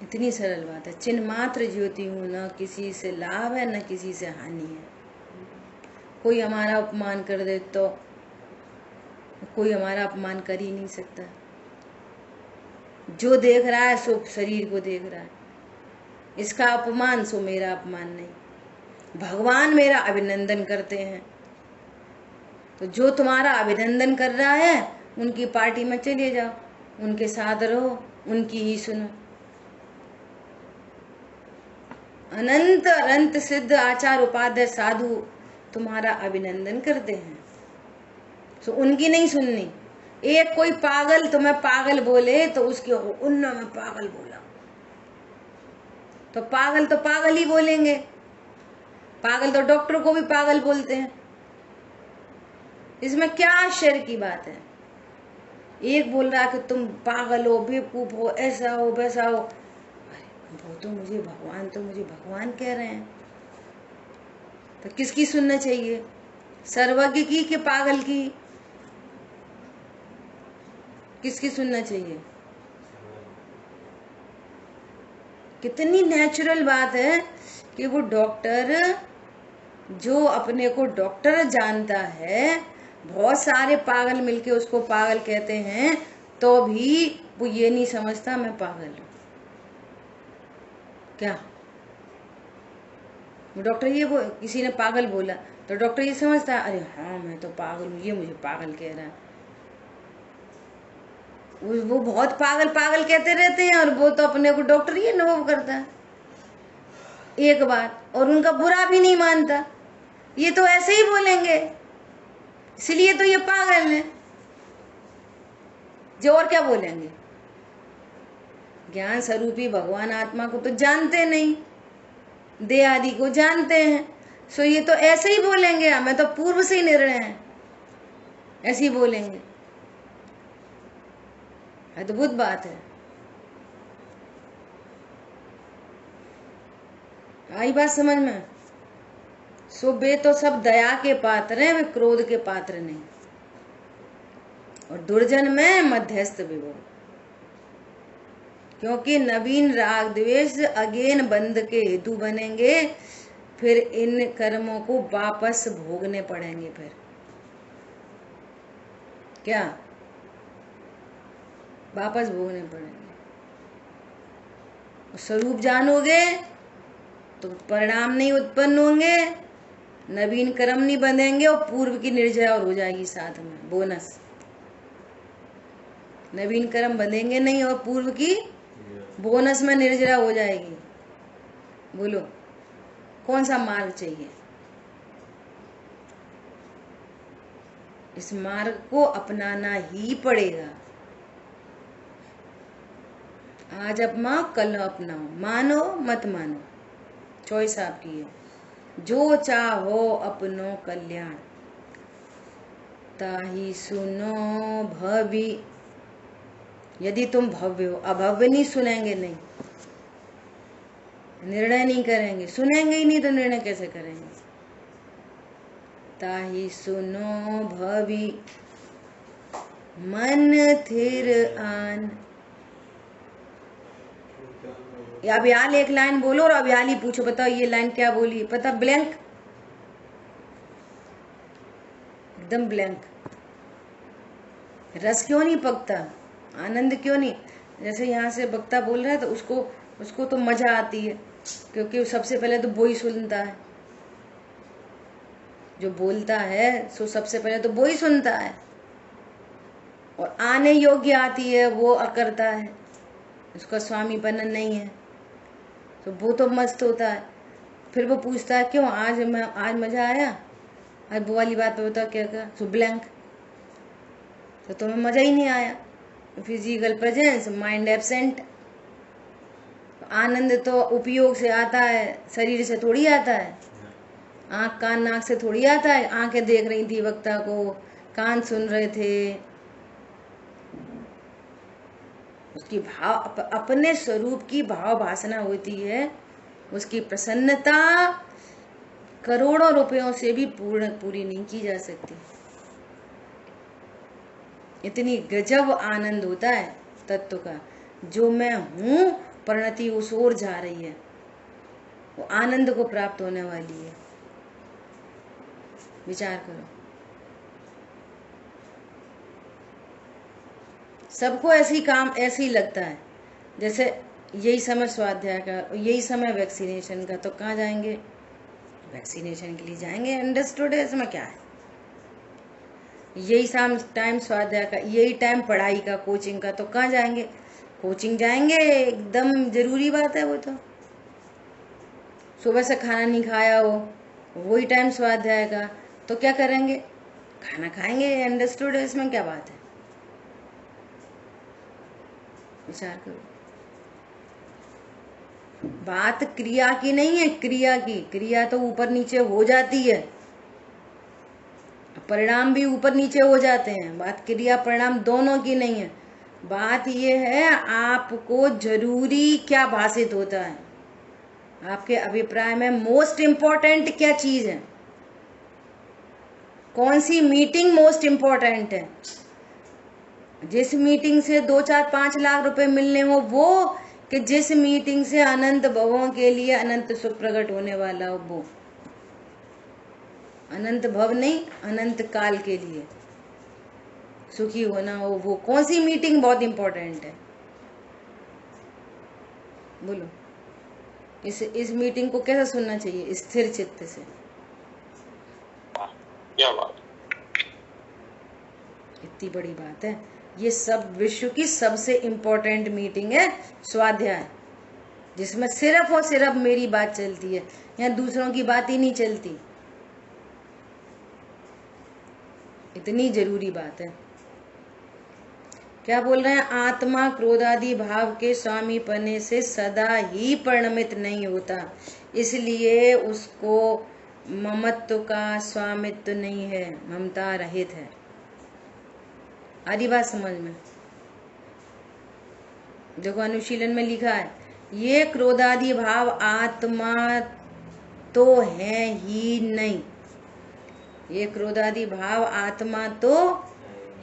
इतनी सरल बात है। चिन्मात्र ज्योति हूं, न किसी से लाभ है न किसी से हानि है। कोई हमारा अपमान कर दे तो कोई हमारा अपमान कर ही नहीं सकता। जो देख रहा है सो शरीर को देख रहा है, इसका अपमान सो मेरा अपमान नहीं। भगवान मेरा अभिनंदन करते हैं, तो जो तुम्हारा अभिनंदन कर रहा है उनकी पार्टी में चले जाओ, उनके साथ रहो, उनकी ही सुनो। अनंत अनंत सिद्ध आचार उपाध्याय साधु तुम्हारा अभिनंदन करते हैं, तो उनकी नहीं सुननी। एक कोई पागल तुम्हें पागल बोले तो उसके उन्ना में पागल बोला, तो पागल ही बोलेंगे। पागल तो डॉक्टर को भी पागल बोलते हैं, इसमें क्या आश्चर्य की बात है। एक बोल रहा है कि तुम पागल हो, बेवकूफ हो, ऐसा हो वैसा हो। वो तो मुझे भगवान कह रहे हैं, तो किसकी सुनना चाहिए? सर्वज्ञ की कि पागल की? किसकी सुनना चाहिए? कितनी नेचुरल बात है कि वो डॉक्टर जो अपने को डॉक्टर जानता है, बहुत सारे पागल मिलके उसको पागल कहते हैं, तो भी वो ये नहीं समझता मैं पागल हूं। क्या वो डॉक्टर ये किसी ने पागल बोला तो डॉक्टर ये समझता है अरे हाँ मैं तो पागल हूं, ये मुझे पागल कह रहा है। वो बहुत पागल कहते रहते हैं और वो तो अपने को डॉक्टर ही अनुभव करता है एक बात, और उनका बुरा भी नहीं मानता। ये तो ऐसे ही बोलेंगे, इसलिए तो ये पागल है, जो और क्या बोलेंगे। ज्ञान स्वरूपी भगवान आत्मा को तो जानते नहीं, देह आदि को जानते हैं, सो ये तो ऐसे ही बोलेंगे, हमें तो पूर्व से ही निर्णय है, ऐसे ही बोलेंगे। अद्भुत बात है। आई बात समझ में? सो वे तो सब दया के पात्र हैं, वे क्रोध के पात्र नहीं। और दुर्जन में मध्यस्थ विभो, क्योंकि नवीन राग द्वेष अगेन बंध के हेतु बनेंगे, फिर इन कर्मों को वापस भोगने पड़ेंगे। फिर क्या वापस भोगने पड़ेंगे। स्वरूप जानोगे तो परिणाम नहीं उत्पन्न होंगे, नवीन कर्म नहीं बंधेंगे और पूर्व की निर्जरा और हो जाएगी साथ में बोनस। नवीन कर्म बंधेंगे नहीं और पूर्व की बोनस में निर्जरा हो जाएगी। बोलो कौन सा मार्ग चाहिए? इस मार्ग को अपनाना ही पड़ेगा। आज अपनाओ कल अपनाओ, मानो मत मानो, चॉइस आपकी है। जो चाहो अपनो कल्याण, ताही सुनो भवि। यदि तुम भव्य हो, अभव्य नहीं सुनेंगे, नहीं निर्णय नहीं करेंगे, सुनेंगे ही नहीं तो निर्णय कैसे करेंगे? ताही सुनो भवि मन थिर आन। अभियाल एक लाइन बोलो और अभियाल ही पूछो, बताओ ये लाइन क्या बोली? पता ब्लैंक एकदम ब्लैंक। रस क्यों नहीं पकता, आनंद क्यों नहीं? जैसे यहाँ से वक्ता बोल रहा है तो उसको तो मजा आती है, क्योंकि सबसे पहले तो वो ही सुनता है, जो बोलता है सो सबसे पहले तो वो ही सुनता है, और आने योग्य आती है वो करता है, उसका स्वामीपन नहीं है, तो वो तो मस्त होता है। फिर वो पूछता है क्यों आज मजा आया, आज वो वाली बात पे बता क्या कहा, सो ब्लैंक, तो तुम्हें मजा ही नहीं आया। Physical presence, mind absent. आनंद तो उपयोग से आता है, शरीर से थोड़ी आता है, आंख कान नाक से थोड़ी आता है। आंखें देख रही थी वक्ता को, कान सुन रहे थे, उसकी भाव अपने स्वरूप की भाव भासना होती है, उसकी प्रसन्नता करोड़ों रुपयों से भी पूरी नहीं की जा सकती। इतनी गजब आनंद होता है तत्व का, जो मैं हूं परिणति उस ओर जा रही है, वो आनंद को प्राप्त होने वाली है। विचार करो। सबको ऐसे ही लगता है, जैसे यही समय स्वाध्याय का, यही समय वैक्सीनेशन का, तो कहाँ जाएंगे? वैक्सीनेशन के लिए जाएंगे। अंडरस्टूड है इसमें क्या है? यही टाइम स्वाध्याय का, यही टाइम पढ़ाई का, कोचिंग का, तो कहाँ जाएंगे? कोचिंग जाएंगे, एकदम जरूरी बात है वो तो। सुबह से खाना नहीं खाया हो, वही टाइम स्वाध्याय का, तो क्या करेंगे? खाना खाएंगे। अंडरस्टूड है इसमें क्या बात है? विचार करो। बात क्रिया की नहीं है, क्रिया की। क्रिया तो ऊपर नीचे हो जाती है, परिणाम भी ऊपर नीचे हो जाते हैं। बात क्रिया परिणाम दोनों की नहीं है। बात ये है आपको जरूरी क्या भाषित होता है, आपके अभिप्राय में मोस्ट इम्पोर्टेंट क्या चीज है, कौन सी मीटिंग मोस्ट इम्पोर्टेंट है। जिस मीटिंग से 2-4-5 लाख रुपए मिलने हो वो, कि जिस मीटिंग से अनंत भवों के लिए अनंत सुख प्रकट होने वाला हो वो। अनंत भव नहीं, अनंत काल के लिए सुखी होना हो वो। कौन सी मीटिंग बहुत इंपॉर्टेंट है? बोलो। इस मीटिंग को कैसे सुनना चाहिए? स्थिर चित्त से। क्या बात, इतनी बड़ी बात है। ये सब विश्व की सबसे इम्पोर्टेंट मीटिंग है स्वाध्याय, जिसमें सिर्फ और सिर्फ मेरी बात चलती है, यहाँ दूसरों की बात ही नहीं चलती। इतनी जरूरी बात है। क्या बोल रहे हैं? आत्मा क्रोधादि भाव के स्वामी पने से सदा ही परिणमित नहीं होता, इसलिए उसको ममत्व का स्वामित्व नहीं है, ममता रहित है। आदि बात समझ में? देखो अनुशीलन में लिखा है, ये क्रोधादि भाव आत्मा तो है ही नहीं। ये क्रोधादि भाव आत्मा तो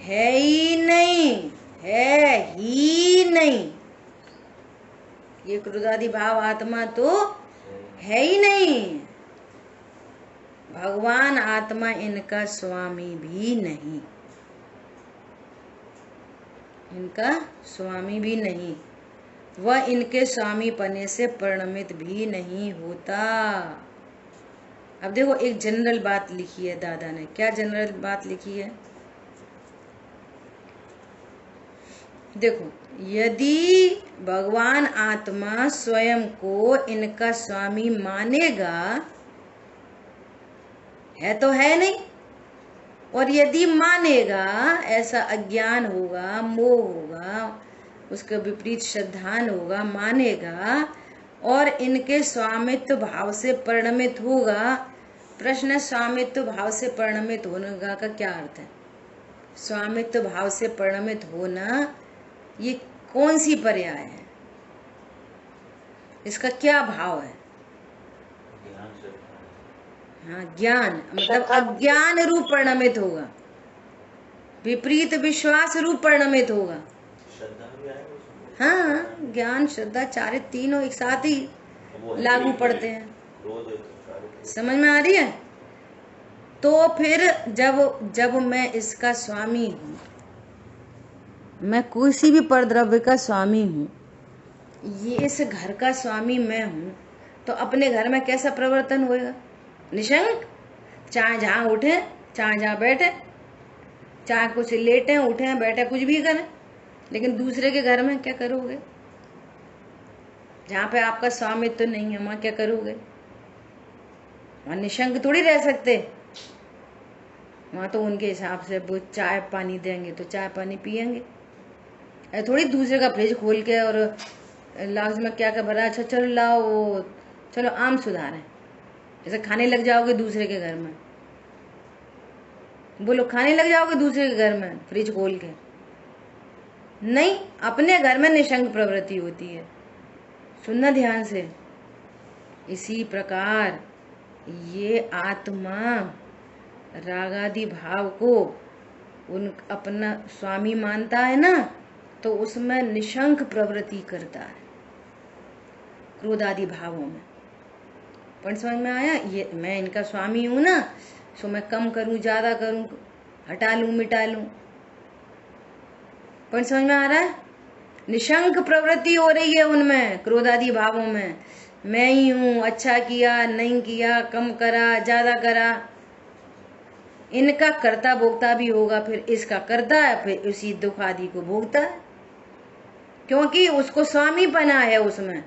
है ही नहीं, है ही नहीं। ये क्रोधादि भाव आत्मा तो है ही नहीं। भगवान आत्मा इनका स्वामी भी नहीं, इनका स्वामी भी नहीं, वह इनके स्वामी पने से परिणमित भी नहीं होता। अब देखो एक जनरल बात लिखी है दादा ने। क्या जनरल बात लिखी है? देखो, यदि भगवान आत्मा स्वयं को इनका स्वामी मानेगा, है तो है नहीं, और यदि मानेगा ऐसा अज्ञान होगा, मोह होगा, उसका विपरीत श्रद्धान होगा, मानेगा और इनके स्वामित्व भाव से परिणमित होगा। प्रश्न है, स्वामित्व भाव से परिणमित होने का क्या अर्थ है? स्वामित्व भाव से परिणमित होना ये कौन सी पर्याय है? इसका क्या भाव है? हाँ, ज्ञान मतलब अज्ञान रूप परिणमित होगा, विपरीत विश्वास रूप परिणमित होगा। हाँ, ज्ञान श्रद्धा चारे तीनों एक साथ ही लागू पड़ते हैं। समझ में आ रही है? तो फिर जब मैं इसका स्वामी हूँ, मैं किसी भी परद्रव्य का स्वामी हूँ, ये इस घर का स्वामी मैं हूँ, तो अपने घर में कैसा प्रवर्तन होएगा? निशंक, चाहे जहाँ उठे, चाहे जहाँ बैठे, चाहे कुछ लेटे उठे बैठे कुछ भी करें, लेकिन दूसरे के घर में क्या करोगे? जहाँ पे आपका स्वामित्व तो नहीं है वहां क्या करोगे? वहां निशंक थोड़ी रह सकते। वहां तो उनके हिसाब से वो चाय पानी देंगे तो चाय पानी पियेंगे, थोड़ी दूसरे का फ्रिज खोल के और लास्ट में क्या भरा, अच्छा चलो लाओ, चलो आम सुधारें, ऐसे खाने लग जाओगे दूसरे के घर में। बोलो, खाने लग जाओगे दूसरे के घर में फ्रिज खोल के? नहीं, अपने घर में निशंक प्रवृत्ति होती है। सुनना ध्यान से। इसी प्रकार ये आत्मा रागादि भाव को उन अपना स्वामी मानता है ना, तो उसमें निशंक प्रवृत्ति करता है क्रोधादि भावों में। पर समझ में आया? ये मैं इनका स्वामी हूं ना, सो मैं कम करूं, ज्यादा करूं, हटा लूं, मिटा लूं। पर समझ में आ रहा है? निशंक प्रवृत्ति हो रही है उनमें, क्रोधादि भावों में। मैं ही हूं, अच्छा किया, नहीं किया, कम करा, ज्यादा करा। इनका कर्ता भोगता भी होगा, फिर इसका करता है, फिर उसी दुख आदि को भोगता है, क्योंकि उसको स्वामी बना है उसमें,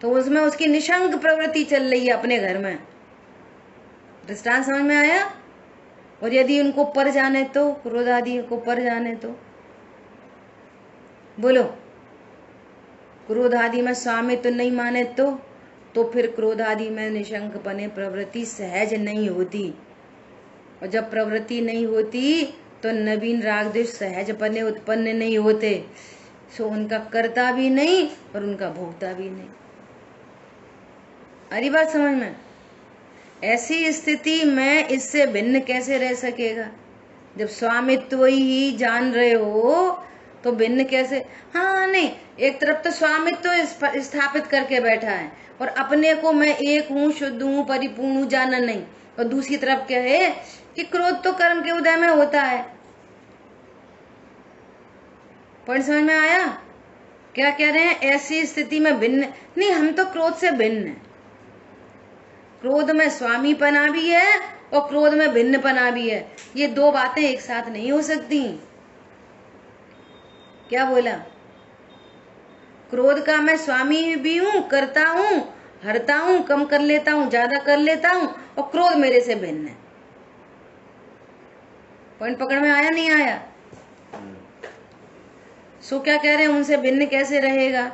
तो उसमें उसकी निशंक प्रवृत्ति चल रही है अपने घर में। दृष्टांत समझ में आया? और यदि उनको पर जाने तो, क्रोध आदि को पर जाने तो, बोलो, क्रोध आदि में स्वामी तो नहीं माने तो फिर क्रोध आदि में निशंक बने प्रवृत्ति सहज नहीं होती। और जब प्रवृत्ति नहीं होती तो नवीन राग द्वेष सहज बने उत्पन्न नहीं होते, सो उनका कर्ता भी नहीं और उनका भोगता भी नहीं। अरे बात समझ में? ऐसी स्थिति में इससे भिन्न कैसे रह सकेगा? जब स्वामित्व ही जान रहे हो तो भिन्न कैसे? हाँ नहीं, एक तरफ तो स्वामित्व स्थापित करके बैठा है और अपने को मैं एक हूँ, शुद्ध हूँ, परिपूर्ण हूँ, जाना नहीं, और दूसरी तरफ क्या है कि क्रोध तो कर्म के उदय में होता है। पॉइंट समझ में आया? क्या कह रहे हैं? ऐसी स्थिति में भिन्न नहीं, हम तो क्रोध से भिन्न है। क्रोध में स्वामीपना भी है और क्रोध में भिन्नपना भी है। ये दो बातें एक साथ नहीं हो सकती। क्या बोला? क्रोध का मैं स्वामी भी हूं, करता हूं, हरता हूं, कम कर लेता हूं, ज्यादा कर लेता हूं, और क्रोध मेरे से भिन्न है। पॉइंट पकड़ में आया नहीं आया? सो क्या कह रहे हैं? उनसे भिन्न कैसे रहेगा?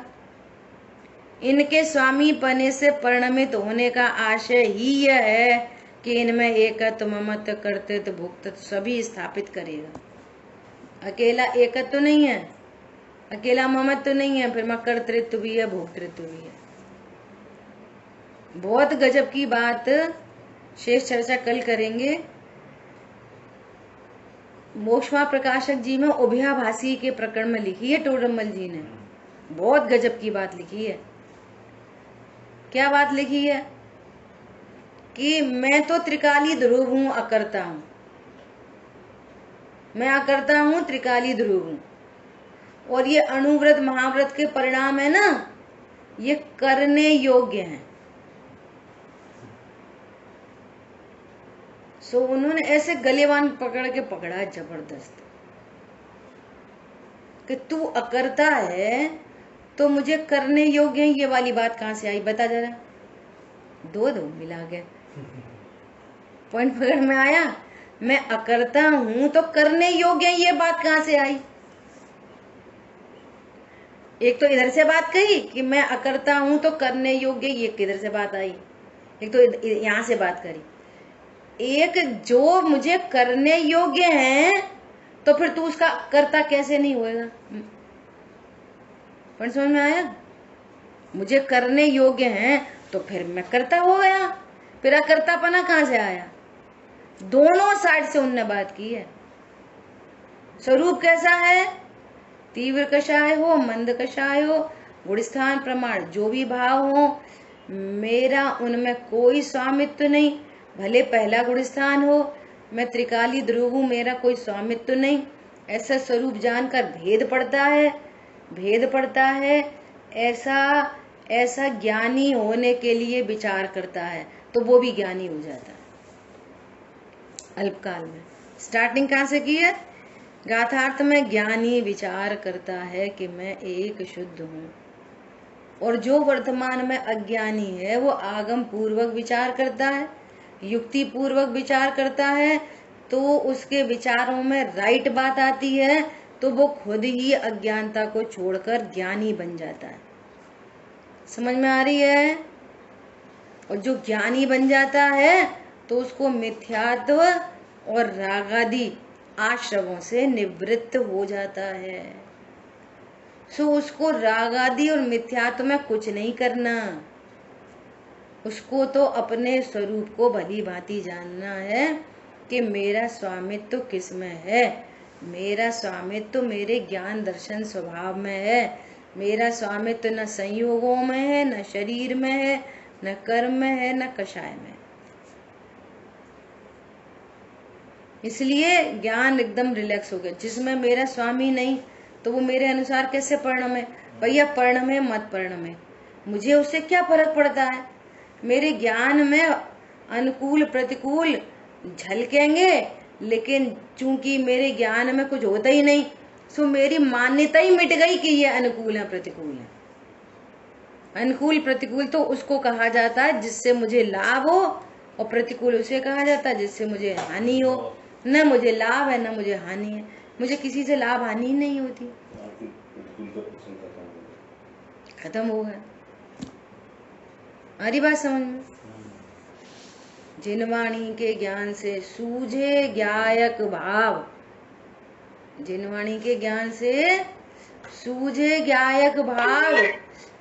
इनके स्वामी पने से परिणमित होने का आशय ही यह है कि इनमें एकत्व, ममत्व, कर्तृत्व, भोक्तृत्व सभी स्थापित करेगा। अकेला एकत्व तो नहीं है, अकेला ममत्व तो नहीं है, फिर मैं कर्तृत्व भी है, भोक्तृत्व भी है। बहुत गजब की बात, शेष चर्चा कल करेंगे। मोक्षमा प्रकाशक जी में उभयाभासी के प्रकरण में लिखी है टोडरमल जी ने, बहुत गजब की बात लिखी है। क्या बात लिखी है? कि मैं तो त्रिकाली ध्रुव हूं, अकर्ता हूं। मैं अकर्ता हूं, त्रिकाली ध्रुव हूं, और ये अणुव्रत महाव्रत के परिणाम है ना, ये करने योग्य हैं। सो उन्होंने ऐसे गलेवान पकड़ के पकड़ा जबरदस्त कि तू अकर्ता है तो मुझे करने योग्य है। ये वाली बात कहां से आई बता जरा? दो मिला गए। पॉइंट पकड़ में आया? मैं अकर्ता हूं तो करने योग्य है, ये बात कहां से आई? एक तो इधर से बात कही कि मैं अकर्ता हूं तो करने योग्य, ये किधर से बात आई? एक तो यहां से बात करी। एक जो मुझे करने योग्य है तो फिर तू उसका कर्ता कैसे नहीं होएगा? पर समझ में आया? मुझे करने योग्य है तो फिर मैं कर्ता हो गया, फिर अकर्तापना कहां से आया? दोनों साइड से उनने बात की है। स्वरूप कैसा है? तीव्र कषाय हो, मंद कषाय हो, गुणस्थान प्रमाण जो भी भाव हो, मेरा उनमें कोई स्वामित्व नहीं, भले पहला गुण स्थान हो, मैं त्रिकाली ध्रुव हूँ, मेरा कोई स्वामित्व तो नहीं, ऐसा स्वरूप जानकर भेद पड़ता है, ऐसा ज्ञानी होने के लिए विचार करता है, तो वो भी ज्ञानी हो जाता है अल्पकाल में। स्टार्टिंग कहाँ से की है? गाथार्थ में ज्ञानी विचार करता है कि मैं एक शुद्ध हूँ, और जो वर्तमान में अज्ञानी है वो आगम पूर्वक विचार करता है, युक्ति पूर्वक विचार करता है, तो उसके विचारों में राइट बात आती है, तो वो खुद ही अज्ञानता को छोड़कर ज्ञानी बन जाता है। समझ में आ रही है? और जो ज्ञानी बन जाता है तो उसको मिथ्यात्व और रागादि आश्रमों से निवृत्त हो जाता है। सो उसको रागादि और मिथ्यात्व में कुछ नहीं करना, उसको तो अपने स्वरूप को भली भांति जानना है कि मेरा स्वामित्व किस में है। मेरा स्वामित्व मेरे ज्ञान दर्शन स्वभाव में है। मेरा स्वामित्व न संयोगों में है, न शरीर में है, न कर्म में है, न कषाय में। इसलिए ज्ञान एकदम रिलैक्स हो गया। जिसमें मेरा स्वामी नहीं तो वो मेरे अनुसार कैसे परिणमे? भैया परिणमे मत परिणमे, मुझे उससे क्या फर्क पड़ता है? मेरे ज्ञान में अनुकूल प्रतिकूल झलकेंगे, लेकिन चूंकि मेरे ज्ञान में कुछ होता ही नहीं, सो मेरी मान्यता ही मिट गई कि ये अनुकूल है प्रतिकूल है। अनुकूल प्रतिकूल तो उसको कहा जाता है जिससे मुझे लाभ हो, और प्रतिकूल उसे कहा जाता है जिससे मुझे हानि हो। न मुझे लाभ है न मुझे हानि है, मुझे किसी से लाभ हानि ही नहीं होती। खत्म हो गया। आरी बात समझ में? जिनवाणी के ज्ञान से सूझे ज्ञायक भाव, जिनवाणी के ज्ञान से सूझे ज्ञायक भाव,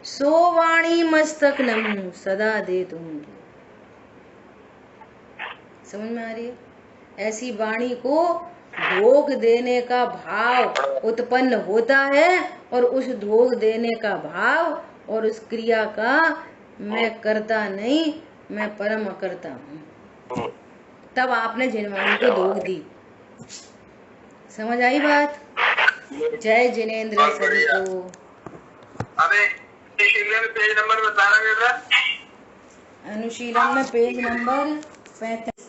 सो वाणी मस्तक नमु सदा दे तुम। समझ में आ रही है? ऐसी वाणी को भोग देने का भाव उत्पन्न होता है, और उस भोग देने का भाव और उस क्रिया का मैं करता नहीं, मैं परम अकर्ता हूँ। तब आपने जिनवाणी को भोग दी। समझ आई बात? जय जिनेंद्र सभी को। अबे पेज नंबर बता रहा है। अनुशीलन में पेज नंबर 35।